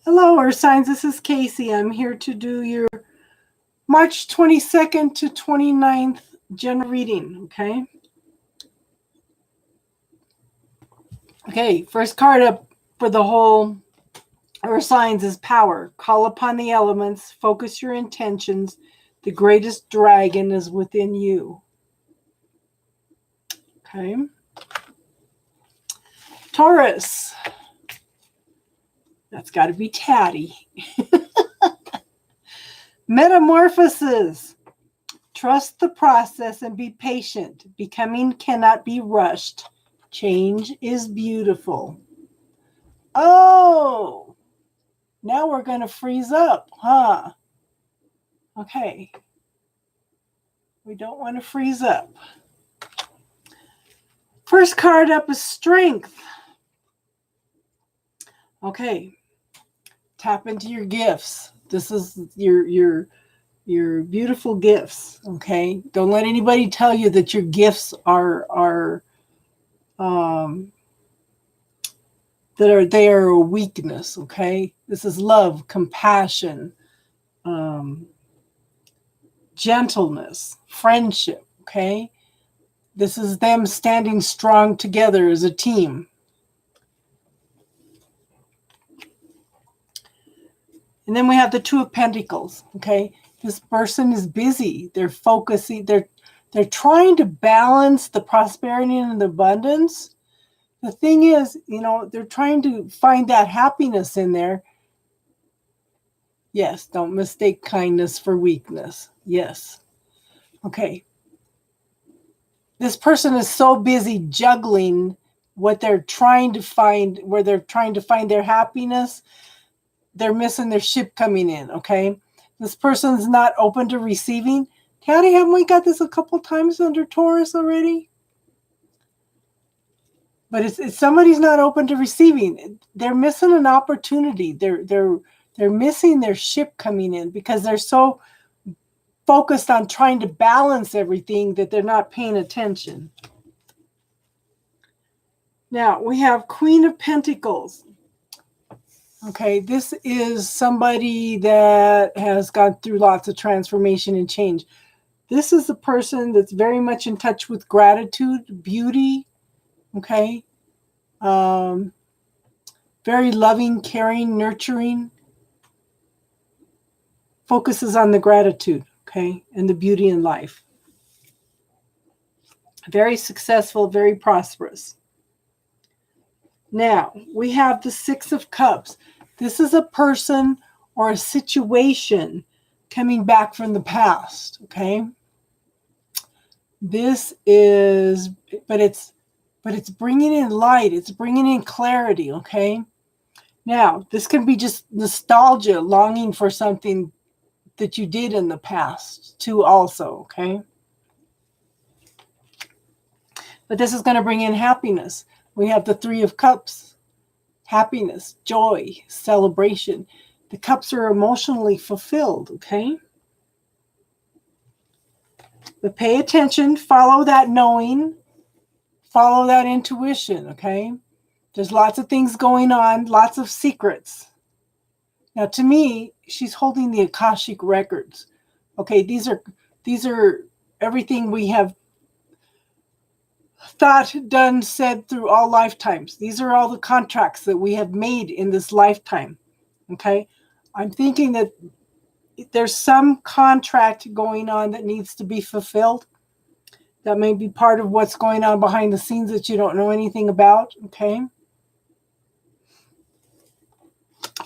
Hello, Earth Signs. This is Casey. I'm here to do your March 22nd to 29th general reading, okay? Okay, first card up for the whole Earth Signs is Power. Call upon the elements. Focus your intentions. The greatest dragon is within you. Okay. Taurus. That's got to be Tatty. Metamorphosis. Trust the process and be patient. Becoming cannot be rushed. Change is beautiful. Oh, now we're going to freeze up, huh? Okay. We don't want to freeze up. First card up is Strength. Okay. Tap into your gifts. This is your beautiful gifts, okay? Don't let anybody tell you that your gifts are they are a weakness, okay? This is love, compassion, gentleness, friendship, okay? This is them standing strong together as a team. And then we have the Two of Pentacles, okay? This person is busy. They're focusing. They're trying to balance the prosperity and the abundance. The thing is, they're trying to find that happiness in there. Yes, don't mistake kindness for weakness. Yes. Okay. This person is so busy juggling what they're trying to find, where they're trying to find their happiness. They're missing their ship coming in, okay? This person's not open to receiving. Daddy, haven't we got this a couple times under Taurus already? But it's somebody's not open to receiving. They're missing an opportunity. They're missing their ship coming in because they're so focused on trying to balance everything that they're not paying attention. Now, we have Queen of Pentacles. Okay, this is somebody that has gone through lots of transformation and change. This is a person that's very much in touch with gratitude, beauty, okay? Very loving, caring, nurturing. Focuses on the gratitude, okay, and the beauty in life. Very successful, very prosperous. Now, we have the Six of Cups. This is a person or a situation coming back from the past, okay? This is, but it's bringing in light. It's bringing in clarity, okay? Now, this can be just nostalgia, longing for something that you did in the past too also, okay? But this is going to bring in happiness. We have the Three of Cups. Happiness, joy, celebration. The cups are emotionally fulfilled, okay? But pay attention, follow that knowing, follow that intuition, okay? There's lots of things going on, lots of secrets. Now, to me, she's holding the Akashic records. Okay, these are everything we have thought, done, said through all lifetimes. These are all the contracts that we have made in this lifetime. Okay, I'm thinking that there's some contract going on that needs to be fulfilled. That may be part of what's going on behind the scenes that you don't know anything about. Okay.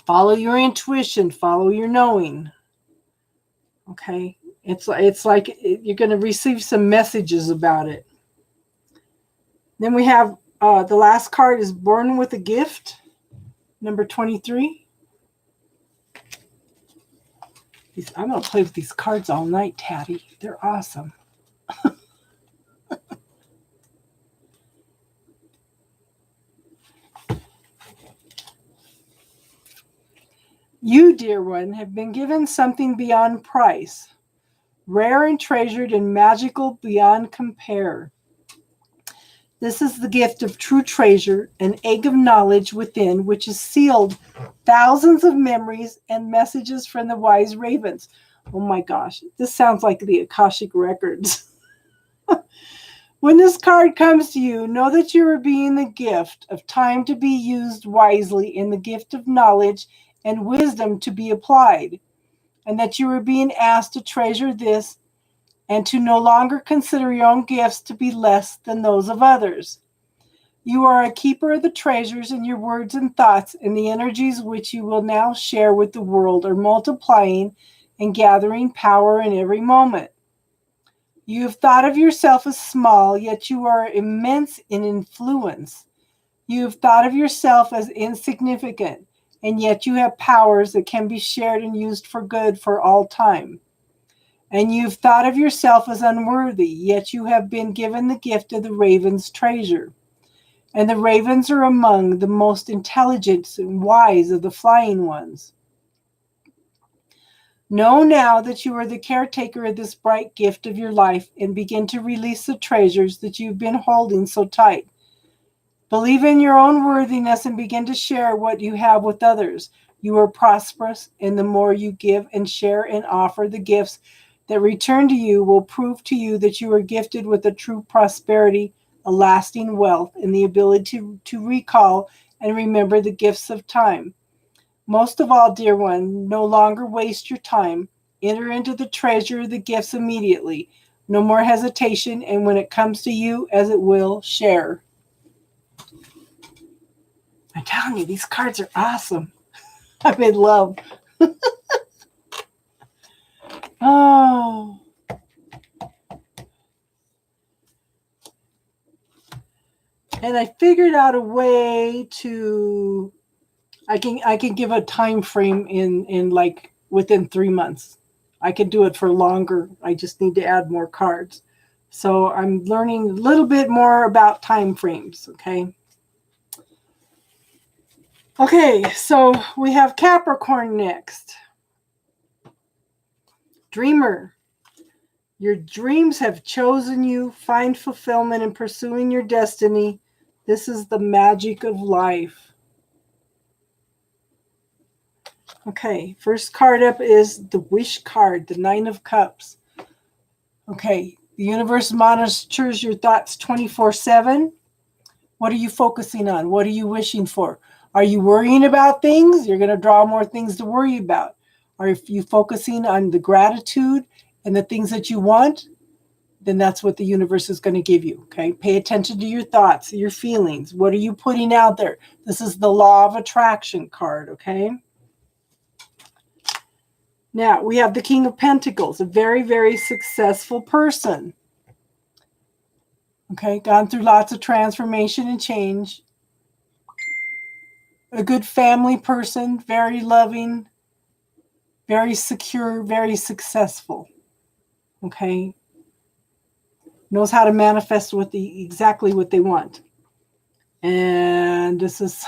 Follow your intuition, follow your knowing. Okay. It's like you're going to receive some messages about it. Then we have the last card is Born with a Gift, number 23. I'm going to play with these cards all night, Tatty. They're awesome. You, dear one, have been given something beyond price, rare and treasured and magical beyond compare. This is the gift of true treasure, an egg of knowledge within, which is sealed thousands of memories and messages from the wise ravens. Oh my gosh, this sounds like the Akashic Records. When this card comes to you, know that you are being the gift of time to be used wisely and the gift of knowledge and wisdom to be applied, and that you are being asked to treasure this and to no longer consider your own gifts to be less than those of others. You are a keeper of the treasures in your words and thoughts, and the energies which you will now share with the world are multiplying and gathering power in every moment. You have thought of yourself as small, yet you are immense in influence. You have thought of yourself as insignificant, and yet you have powers that can be shared and used for good for all time. And you've thought of yourself as unworthy, yet you have been given the gift of the raven's treasure. And the ravens are among the most intelligent and wise of the flying ones. Know now that you are the caretaker of this bright gift of your life and begin to release the treasures that you've been holding so tight. Believe in your own worthiness and begin to share what you have with others. You are prosperous, and the more you give and share and offer the gifts that return to you will prove to you that you are gifted with a true prosperity, a lasting wealth, and the ability to recall and remember the gifts of time. Most of all, dear one, no longer waste your time. Enter into the treasure of the gifts immediately. No more hesitation, and when it comes to you, as it will, share. I'm telling you, these cards are awesome. I'm in love. Oh. And I figured out a way to I can give a time frame in like within 3 months. I can do it for longer. I just need to add more cards. So I'm learning a little bit more about time frames, okay? Okay, so we have Capricorn next. Dreamer. Your dreams have chosen you. Find fulfillment in pursuing your destiny. This is the magic of life. Okay, first card up is the Wish card, the Nine of Cups. Okay, the universe monitors your thoughts 24/7. What are you focusing on? What are you wishing for? Are you worrying about things? You're going to draw more things to worry about. Are you focusing on the gratitude and the things that you want? Then that's what the universe is going to give you, okay? Pay attention to your thoughts, your feelings. What are you putting out there? This is the law of attraction card, okay? Now, we have the King of Pentacles, a very, very successful person. Okay, gone through lots of transformation and change. A good family person, very loving, very secure, very successful. Okay, knows how to manifest exactly what they want. And this is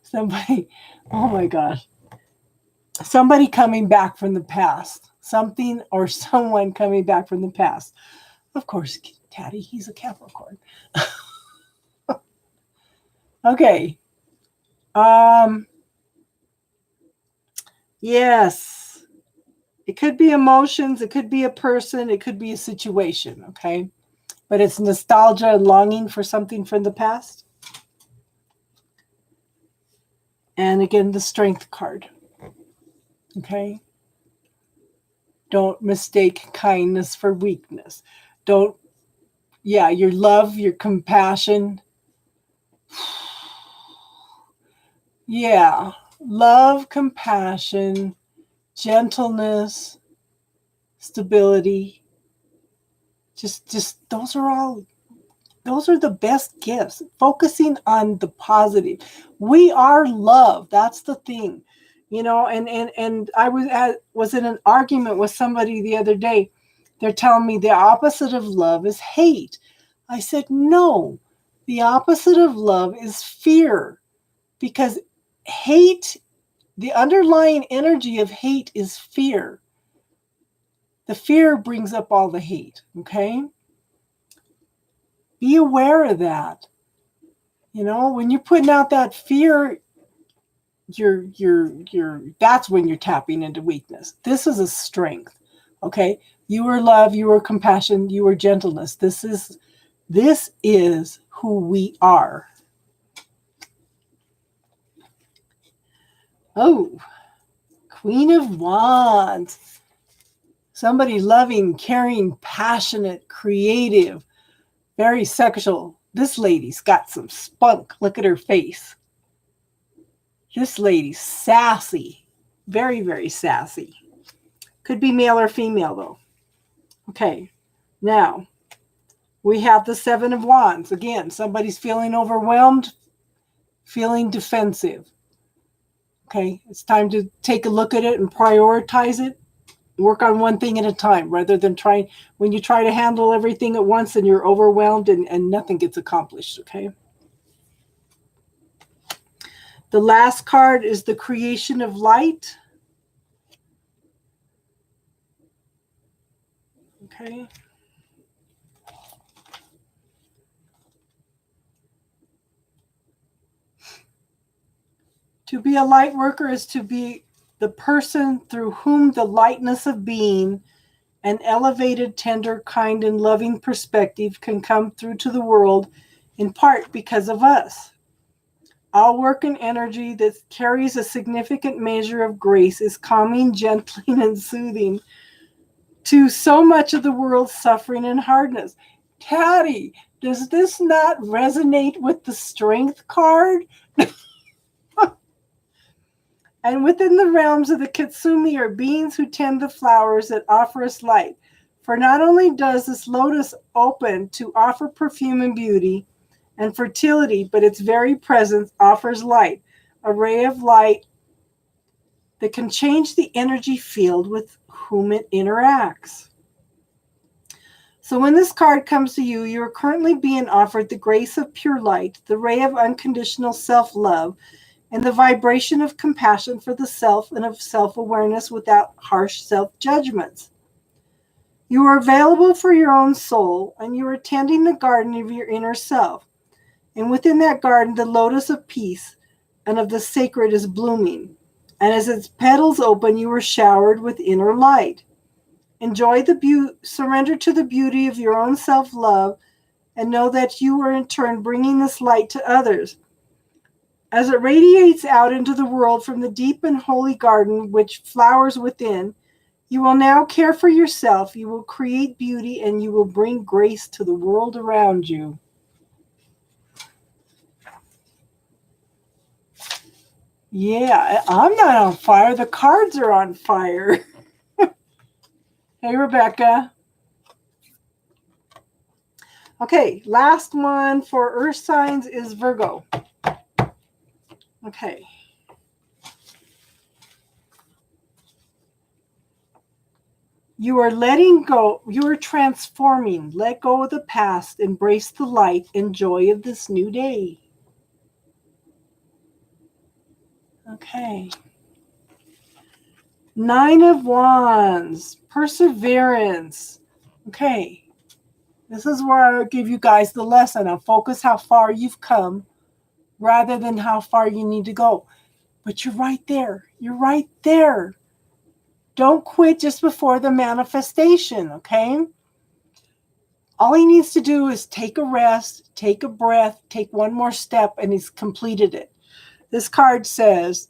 somebody, oh my gosh, somebody coming back from the past. Something or someone coming back from the past. Of course, Daddy, he's a Capricorn. Okay. Yes. It could be emotions, it could be a person, it could be a situation, okay? But it's nostalgia and longing for something from the past. And again, the Strength card. Okay? Don't mistake kindness for weakness. Your love, your compassion. Yeah, love, compassion, gentleness, stability. Just those are the best gifts. Focusing on the positive. We are love. That's the thing. You know, and I was in an argument with somebody the other day. They're telling me the opposite of love is hate. I said, no, the opposite of love is fear. Because hate, the underlying energy of hate is fear. The fear brings up all the hate, okay? Be aware of that. You know, when you're putting out that fear, that's when you're tapping into weakness. This is a strength. Okay. You are love, you are compassion, you are gentleness. This is who we are. Oh, Queen of Wands. Somebody loving, caring, passionate, creative, very sexual. This lady's got some spunk. Look at her face. This lady's sassy. Very, very sassy. Could be male or female, though. Okay. Now, we have the Seven of Wands. Again, somebody's feeling overwhelmed, feeling defensive. Okay. It's time to take a look at it and prioritize it. Work on one thing at a time rather than when you try to handle everything at once and you're overwhelmed and nothing gets accomplished. Okay. The last card is the creation of light. Okay. To be a light worker is to be the person through whom the lightness of being, an elevated, tender, kind, and loving perspective can come through to the world, in part because of us. All work and energy that carries a significant measure of grace is calming, gentling, and soothing to so much of the world's suffering and hardness. Patty, does this not resonate with the Strength card? And within the realms of the Kitsumi are beings who tend the flowers that offer us light. For not only does this lotus open to offer perfume and beauty and fertility, but its very presence offers light, a ray of light that can change the energy field with whom it interacts. So when this card comes to you, you are currently being offered the grace of pure light, the ray of unconditional self-love, and the vibration of compassion for the self and of self-awareness without harsh self-judgments. You are available for your own soul, and you are tending the garden of your inner self. And within that garden, the lotus of peace and of the sacred is blooming. And as its petals open, you are showered with inner light. Enjoy surrender to the beauty of your own self-love, and know that you are in turn bringing this light to others. As it radiates out into the world from the deep and holy garden which flowers within, you will now care for yourself, you will create beauty, and you will bring grace to the world around you. Yeah, I'm not on fire. The cards are on fire. Hey, Rebecca. Okay, last one for Earth signs is Virgo. Okay. You are letting go. You are transforming. Let go of the past. Embrace the light and joy of this new day. Okay. Nine of Wands. Perseverance. Okay. This is where I give you guys the lesson of focus how far you've come rather than how far you need to go. But you're right there. You're right there. Don't quit just before the manifestation, okay? All he needs to do is take a rest, take a breath, take one more step, and he's completed it. This card says,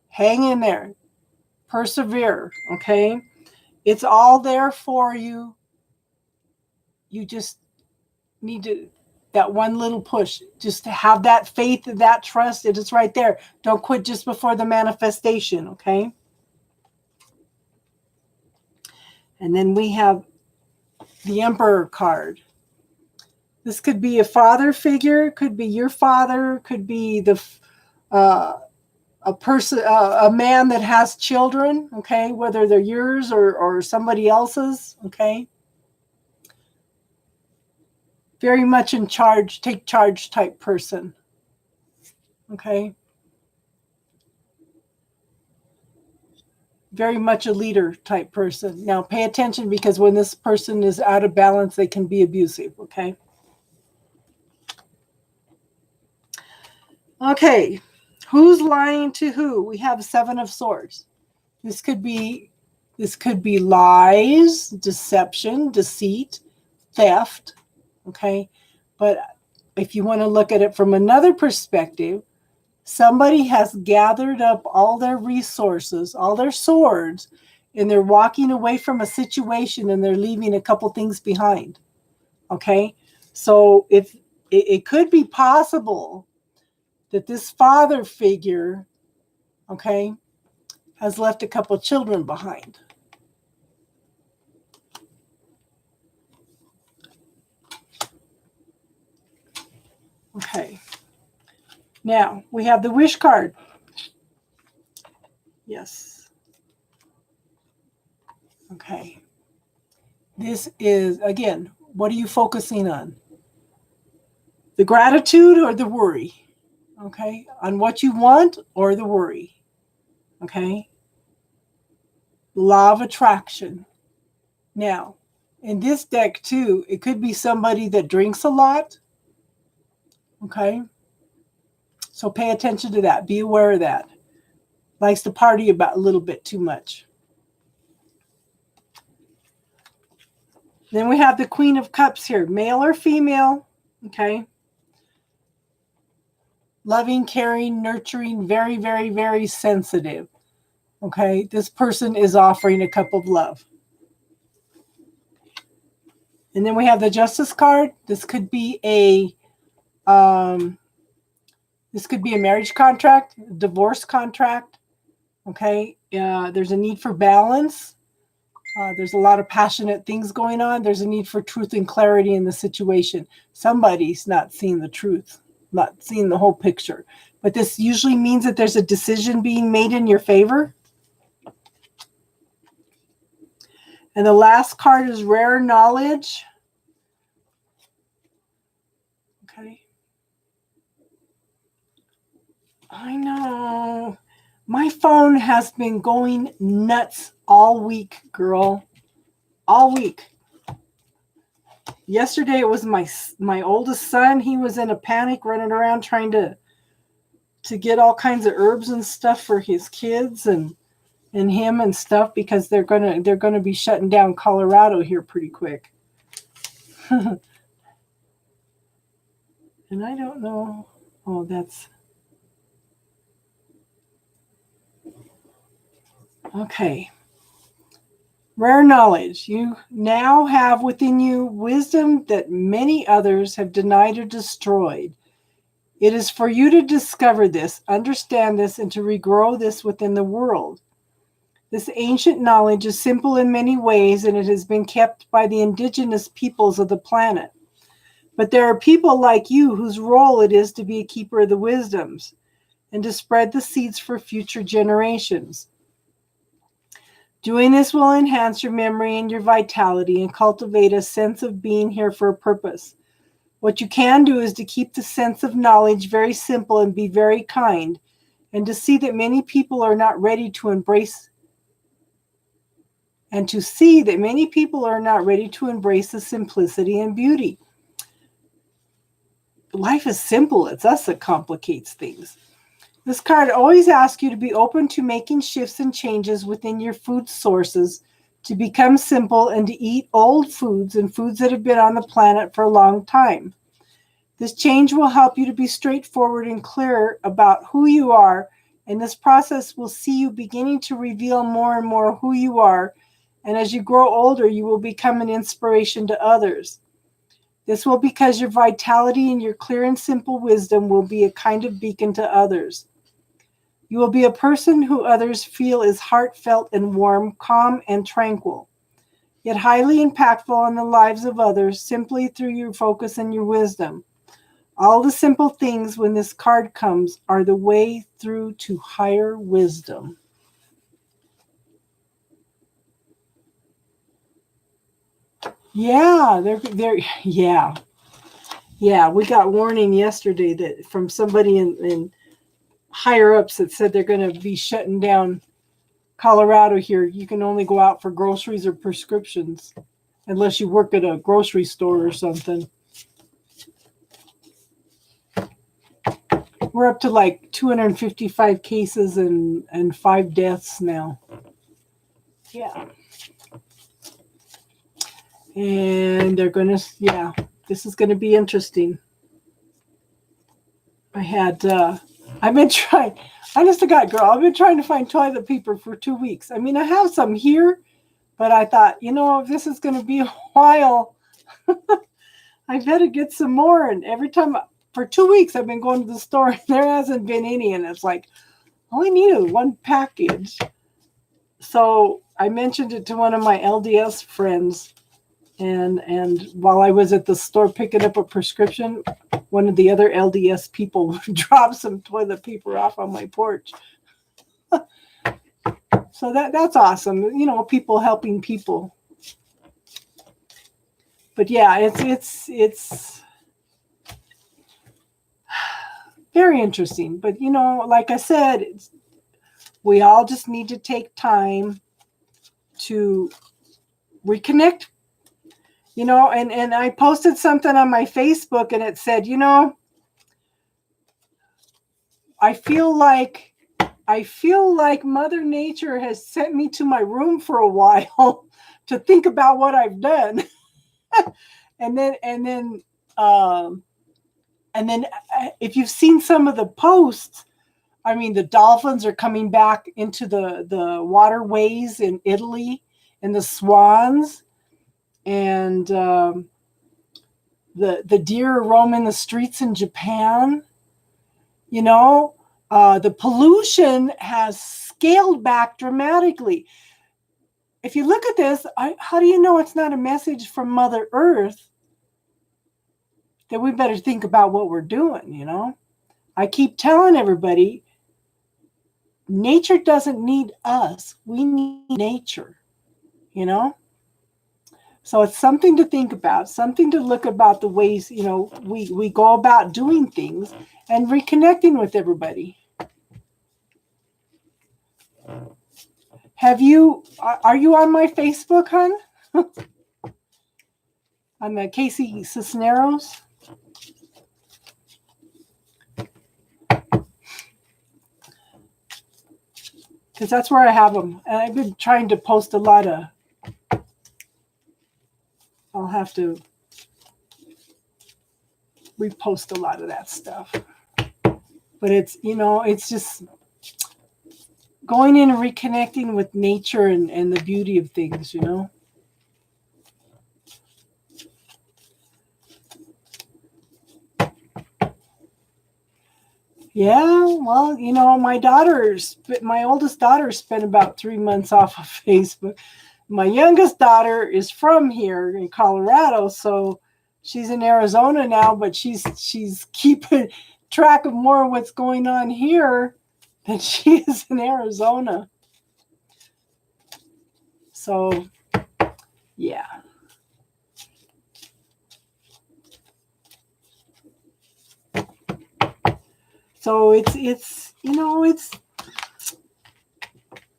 hang in there, persevere, okay? It's all there for you. You just need that one little push, just to have that faith and that trust. It is right there. Don't quit just before the manifestation, okay? And then we have the Emperor card. This could be a father figure, could be your father, could be a person, a man that has children, okay, whether they're yours or somebody else's, okay. Very much in charge, take charge type person, okay. Very much a leader type person. Now pay attention, because when this person is out of balance, they can be abusive, okay. Okay, Who's lying to who? We have 7 of Swords. This could be lies, deception, deceit, theft. Okay. But if you want to look at it from another perspective, somebody has gathered up all their resources, all their swords, and they're walking away from a situation and they're leaving a couple things behind. Okay. So if it could be possible that this father figure, okay, has left a couple children behind. Okay. Now, we have the wish card. Yes. Okay. This is, again, what are you focusing on? The gratitude or the worry? Okay. On what you want or the worry? Okay. Law of attraction. Now, in this deck too, it could be somebody that drinks a lot. Okay. So pay attention to that. Be aware of that. Likes to party about a little bit too much. Then we have the Queen of Cups here. Male or female. Okay. Loving, caring, nurturing, very, very, very sensitive. Okay. This person is offering a cup of love. And then we have the Justice card. This could be a marriage contract, divorce contract. Okay. There's a need for balance. There's a lot of passionate things going on. There's a need for truth and clarity in the situation. Somebody's not seeing the truth, not seeing the whole picture. But this usually means that there's a decision being made in your favor. And the last card is rare knowledge. Okay. I know. My phone has been going nuts all week, girl. All week. Yesterday it was my oldest son. He was in a panic running around trying to get all kinds of herbs and stuff for his kids and him and stuff because they're gonna be shutting down Colorado here pretty quick. And I don't know. Oh, that's okay. Rare knowledge. You now have within you wisdom that many others have denied or destroyed. It is for you to discover this, understand this, and to regrow this within the world. This ancient knowledge is simple in many ways, and it has been kept by the indigenous peoples of the planet. But there are people like you whose role it is to be a keeper of the wisdoms and to spread the seeds for future generations. Doing this will enhance your memory and your vitality and cultivate a sense of being here for a purpose. What you can do is to keep the sense of knowledge very simple and be very kind, and to see that many people are not ready to embrace the simplicity and beauty. Life is simple. It's us that complicates things. This card always asks you to be open to making shifts and changes within your food sources, to become simple and to eat old foods and foods that have been on the planet for a long time. This change will help you to be straightforward and clear about who you are, and this process will see you beginning to reveal more and more who you are, and as you grow older, you will become an inspiration to others. This will because your vitality and your clear and simple wisdom will be a kind of beacon to others. You will be a person who others feel is heartfelt and warm, calm and tranquil, yet highly impactful on the lives of others simply through your focus and your wisdom. All the simple things when this card comes are the way through to higher wisdom. Yeah, Yeah, we got warning yesterday that from somebody in higher ups that said they're going to be shutting down Colorado here. You can only go out for groceries or prescriptions unless you work at a grocery store or something. We're up to like 255 cases and 5 deaths now. Yeah. And they're going to, yeah, this is going to be interesting. I've been trying, honest to God, girl, I've been trying to find toilet paper for 2 weeks. I mean, I have some here, but I thought, if this is going to be a while, I better get some more. And every time, for 2 weeks, I've been going to the store, and there hasn't been any. And it's like, all I need is one package. So I mentioned it to one of my LDS friends. And while I was at the store picking up a prescription, one of the other LDS people dropped some toilet paper off on my porch. So that's awesome. People helping people. But yeah, it's very interesting. But like I said, we all just need to take time to reconnect. And I posted something on my Facebook, and it said, I feel like Mother Nature has sent me to my room for a while to think about what I've done. and then if you've seen some of the posts, I mean, the dolphins are coming back into the waterways in Italy, and the swans. And the deer are roaming the streets in Japan. The pollution has scaled back dramatically. If you look at this, how do you know it's not a message from Mother Earth that we better think about what we're doing, I keep telling everybody, nature doesn't need us. We need nature, So it's something to think about, something to look about the ways, we go about doing things and reconnecting with everybody. Are you on my Facebook, hon? On the Casey Cisneros? Because that's where I have them. And I've been trying to post a lot of... I'll have to repost a lot of that stuff. But it's, it's just going in and reconnecting with nature and the beauty of things, Yeah, well, my oldest daughter spent about 3 months off of Facebook. My youngest daughter is from here in Colorado, so she's in Arizona now, but she's keeping track of more of what's going on here than she is in Arizona. So, yeah. So it's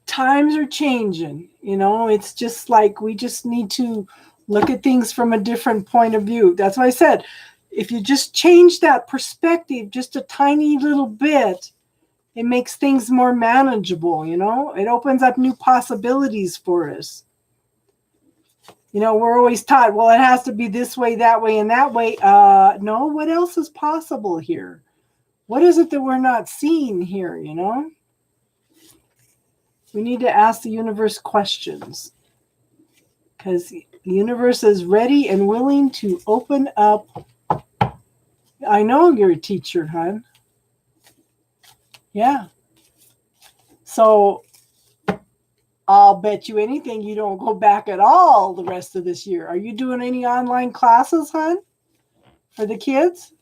times are changing, it's just like we just need to look at things from a different point of view. That's why I said, if you just change that perspective just a tiny little bit, it makes things more manageable, it opens up new possibilities for us. We're always taught, well, it has to be this way, that way, and that way. No, what else is possible here? What is it that we're not seeing here, We need to ask the universe questions, because the universe is ready and willing to open up. I know you're a teacher, hon. Yeah. So I'll bet you anything you don't go back at all the rest of this year. Are you doing any online classes, hon, for the kids?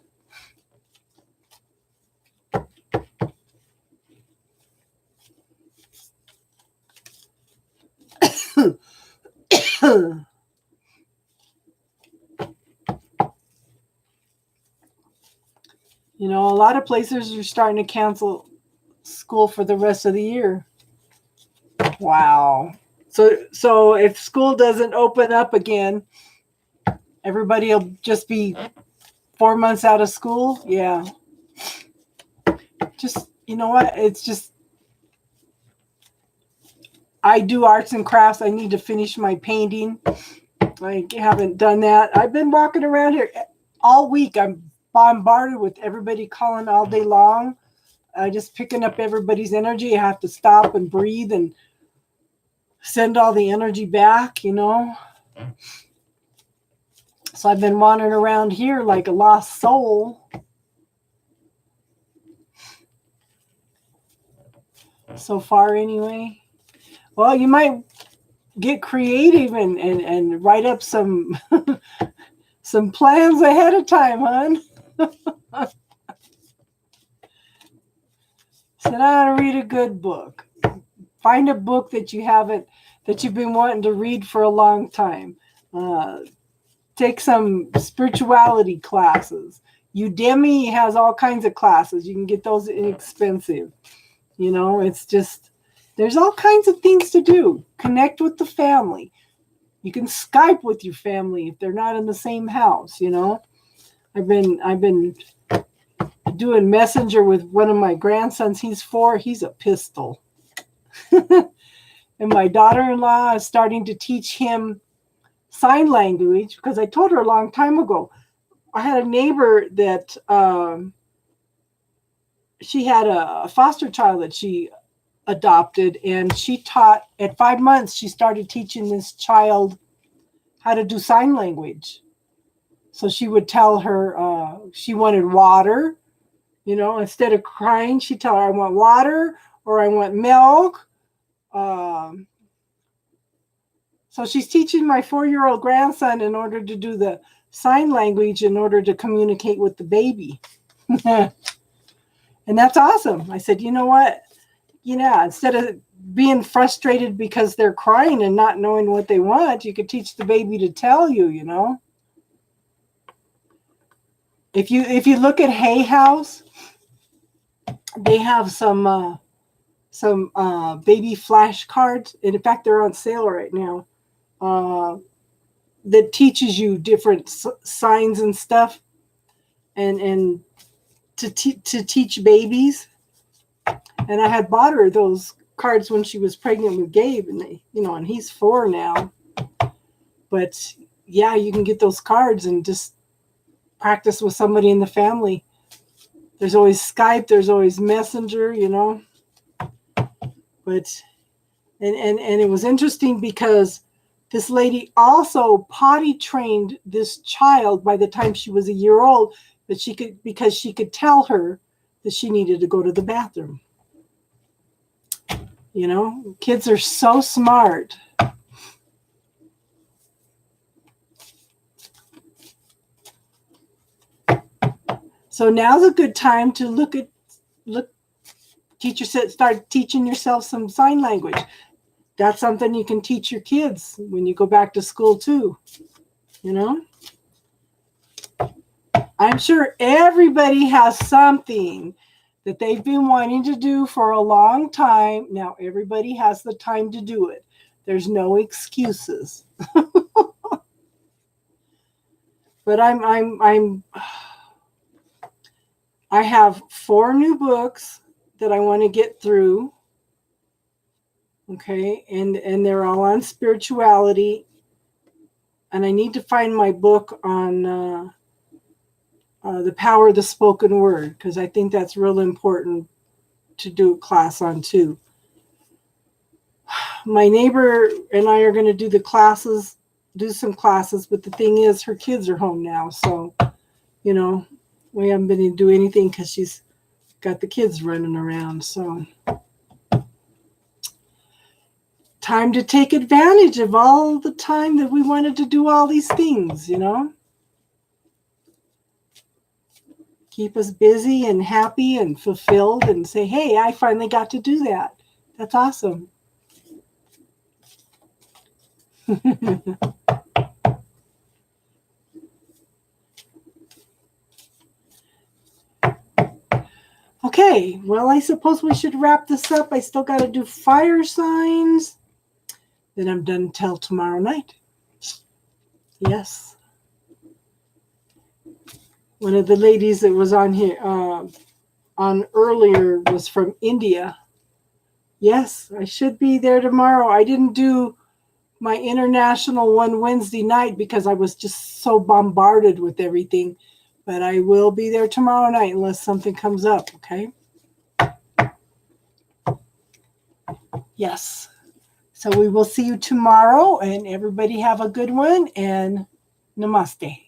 A lot of places are starting to cancel school for the rest of the year. Wow. So if school doesn't open up again, everybody will just be 4 months out of school. Yeah. just, you know what? It's just, I do arts and crafts. I need to finish my painting. I haven't done that. I've been walking around here all week. I'm bombarded with everybody calling all day long. Just picking up everybody's energy. I have to stop and breathe and send all the energy back, you know. So I've been wandering around here like a lost soul. So far, anyway. Well, you might get creative and write up some some plans ahead of time, hon. Sit down and read a good book. Find a book that you've been wanting to read for a long time. Take some spirituality classes. Udemy has all kinds of classes. You can get those inexpensive. You know, it's just, there's all kinds of things to do. Connect with the family. You can Skype with your family if they're not in the same house, you know. I've been doing Messenger with one of my grandsons. He's 4. He's a pistol. And my daughter-in-law is starting to teach him sign language because I told her a long time ago. I had a neighbor that she had a foster child that she adopted, and she taught at 5 months. She started teaching this child how to do sign language. So she would tell her she wanted water, you know, instead of crying, she'd tell her, I want water or I want milk. So she's teaching my 4-year-old grandson in order to do the sign language in order to communicate with the baby. And that's awesome. I said, you know what? Yeah, instead of being frustrated because they're crying and not knowing what they want, you could teach the baby to tell you, you know. If you look at Hay House, they have some baby flashcards. And in fact, they're on sale right now. That teaches you different signs and stuff, and to teach babies. And I had bought her those cards when she was pregnant with Gabe, and and he's 4 now. But yeah, you can get those cards and just practice with somebody in the family. There's always Skype, there's always Messenger, you know. But and it was interesting because this lady also potty trained this child by the time she was a year old, but because she could tell her that she needed to go to the bathroom. You know, kids are so smart. So now's a good time to start teaching yourself some sign language. That's something you can teach your kids when you go back to school too. You know? I'm sure everybody has something that they've been wanting to do for a long time. Now everybody has the time to do it. There's no excuses. But I have 4 new books that I want to get through. Okay, and they're all on spirituality. And I need to find my book on the power of the spoken word, because I think that's real important to do a class on too. My neighbor and I are going to do some classes, but the thing is, her kids are home now, so we haven't been able to do anything because she's got the kids running around. So time to take advantage of all the time that we wanted to do all these things, Keep us busy and happy and fulfilled and say, hey, I finally got to do that. That's awesome. Okay, well, I suppose we should wrap this up. I still got to do fire signs. Then I'm done till tomorrow night. Yes. One of the ladies that was on here on earlier was from India. Yes, I should be there tomorrow. I didn't do my international one Wednesday night because I was just so bombarded with everything. But I will be there tomorrow night unless something comes up, okay? Yes. So we will see you tomorrow, and everybody have a good one, and namaste.